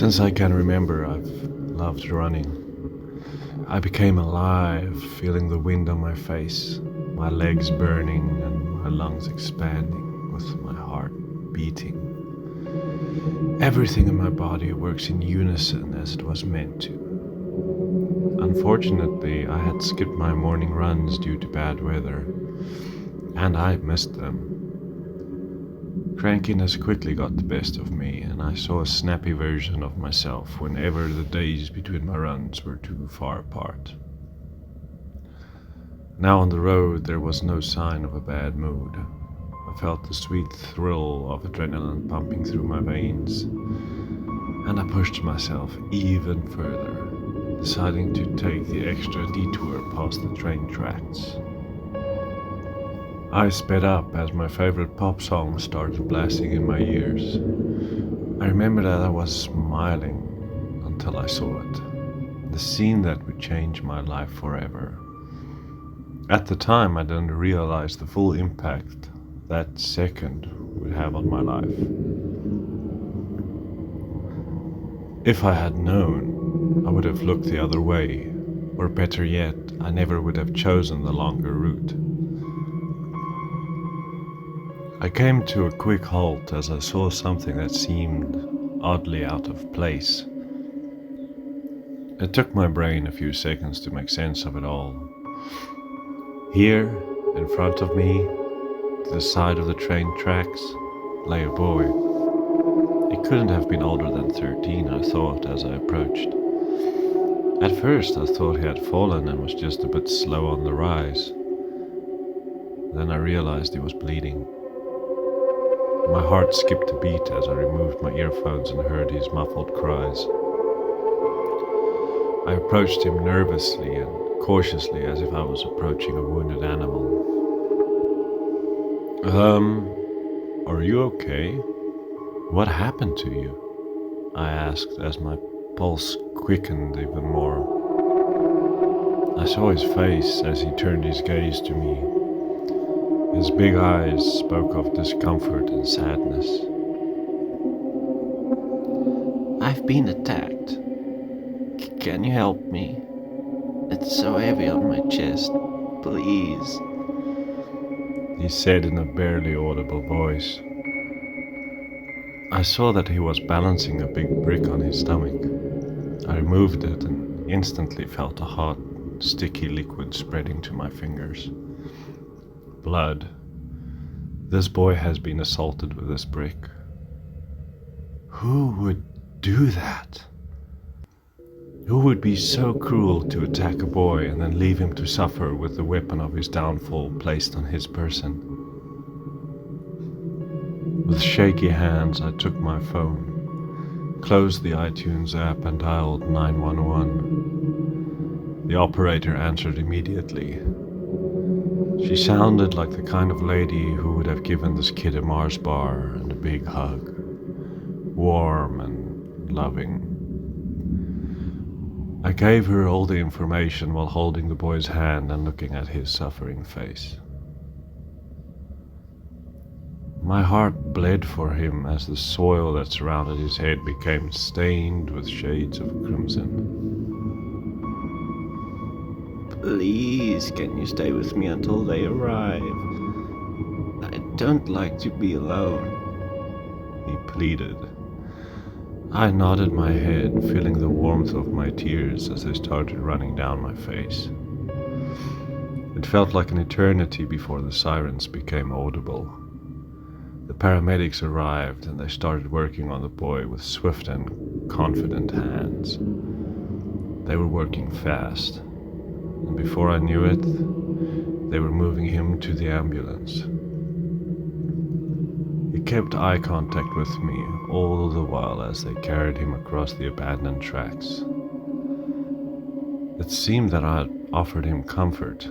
Since I can remember, I've loved running. I became alive, feeling the wind on my face, my legs burning and my lungs expanding with my heart beating. Everything in my body works in unison as it was meant to. Unfortunately, I had skipped my morning runs due to bad weather, and I missed them. Crankiness quickly got the best of me, and I saw a snappy version of myself whenever the days between my runs were too far apart. Now on the road, there was no sign of a bad mood. I felt the sweet thrill of adrenaline pumping through my veins, and I pushed myself even further, deciding to take the extra detour past the train tracks. I sped up as my favorite pop song started blasting in my ears. I remember that I was smiling until I saw it. The scene that would change my life forever. At the time, I didn't realize the full impact that second would have on my life. If I had known, I would have looked the other way, or better yet, I never would have chosen the longer route. I came to a quick halt as I saw something that seemed oddly out of place. It took my brain a few seconds to make sense of it all. Here, in front of me, to the side of the train tracks, lay a boy. He couldn't have been older than 13, I thought as I approached. At first I thought he had fallen and was just a bit slow on the rise. Then I realized he was bleeding. My heart skipped a beat as I removed my earphones and heard his muffled cries. I approached him nervously and cautiously as if I was approaching a wounded animal. Are you okay? What happened to you? I asked as my pulse quickened even more. I saw his face as he turned his gaze to me. His big eyes spoke of discomfort and sadness. I've been attacked. Can you help me? It's so heavy on my chest. Please. He said in a barely audible voice. I saw that he was balancing a big brick on his stomach. I removed it and instantly felt a hot, sticky liquid spreading to my fingers. Blood. This boy has been assaulted with this brick. Who would do that? Who would be so cruel to attack a boy and then leave him to suffer with the weapon of his downfall placed on his person? With shaky hands, I took my phone, closed the iTunes app and dialed 911. The operator answered immediately. She sounded like the kind of lady who would have given this kid a Mars bar and a big hug. Warm and loving. I gave her all the information while holding the boy's hand and looking at his suffering face. My heart bled for him as the soil that surrounded his head became stained with shades of crimson. Please, can you stay with me until they arrive? I don't like to be alone. He pleaded. I nodded my head, feeling the warmth of my tears as they started running down my face. It felt like an eternity before the sirens became audible. The paramedics arrived and they started working on the boy with swift and confident hands. They were working fast, and before I knew it, they were moving him to the ambulance. He kept eye contact with me all the while as they carried him across the abandoned tracks. It seemed that I had offered him comfort.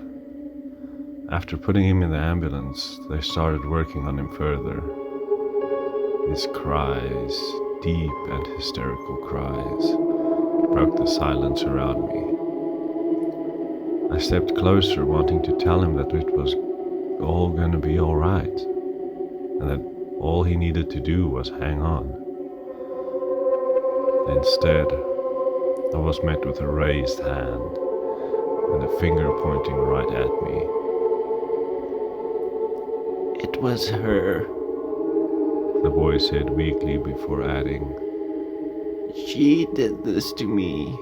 After putting him in the ambulance, they started working on him further. His cries, deep and hysterical cries, broke the silence around me. I stepped closer, wanting to tell him that it was all going to be all right, and that all he needed to do was hang on. Instead, I was met with a raised hand and a finger pointing right at me. It was her. The boy said weakly before adding, She did this to me.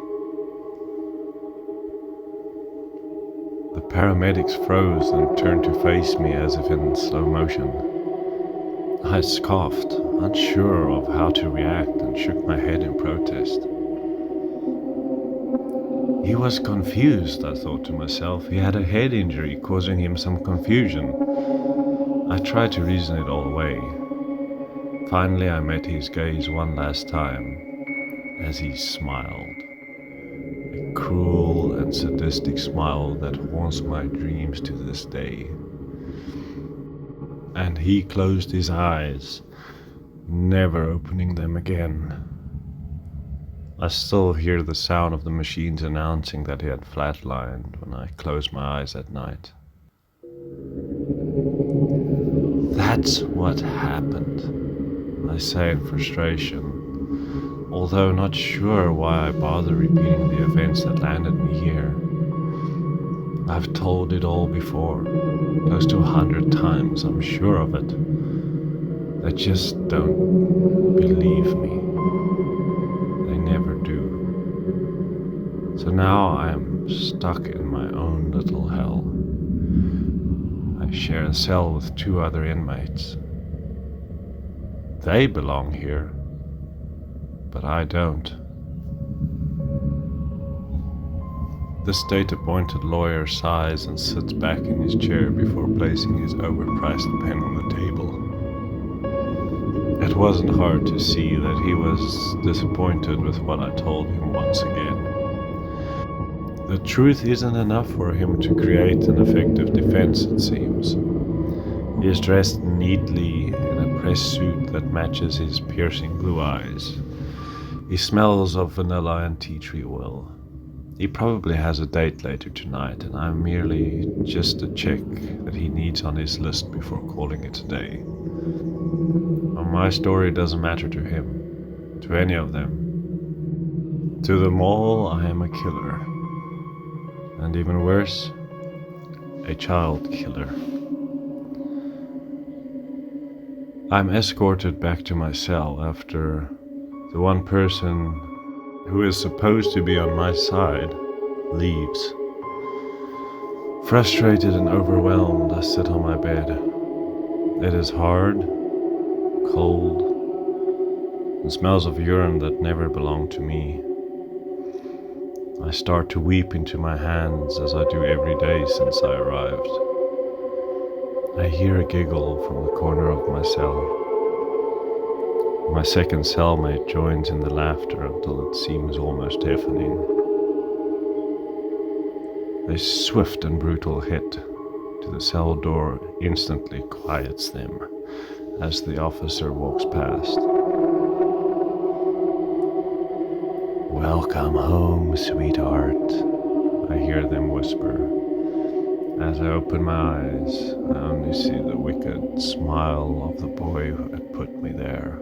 The paramedics froze and turned to face me as if in slow motion. I scoffed, unsure of how to react, and shook my head in protest. He was confused, I thought to myself. He had a head injury causing him some confusion. I tried to reason it all away. Finally, I met his gaze one last time as he smiled. A cruel and sadistic smile that haunts my dreams to this day. And he closed his eyes, never opening them again. I still hear the sound of the machines announcing that he had flatlined when I close my eyes at night. That's what happened, I say in frustration, although not sure why I bother repeating the events that landed me here. I've told it all before, close to 100 times, I'm sure of it. They just don't believe me. They never do. So now I am stuck in my own little hell. I share a cell with 2 other inmates. They belong here, but I don't. The state-appointed lawyer sighs and sits back in his chair before placing his overpriced pen on the table. It wasn't hard to see that he was disappointed with what I told him once again. The truth isn't enough for him to create an effective defense, it seems. He is dressed neatly in a press suit that matches his piercing blue eyes. He smells of vanilla and tea tree oil. He probably has a date later tonight, and I'm merely just a check that he needs on his list before calling it a day. Well, my story doesn't matter to him, to any of them. To them all, I am a killer. And even worse, a child killer. I'm escorted back to my cell after the one person who is supposed to be on my side leaves. Frustrated and overwhelmed, I sit on my bed. It is hard, cold, and smells of urine that never belonged to me. I start to weep into my hands as I do every day since I arrived. I hear a giggle from the corner of my cell. My second cellmate joins in the laughter until it seems almost deafening. A swift and brutal hit to the cell door instantly quiets them as the officer walks past. "Welcome home, sweetheart," I hear them whisper. As I open my eyes, I only see the wicked smile of the boy who had put me there.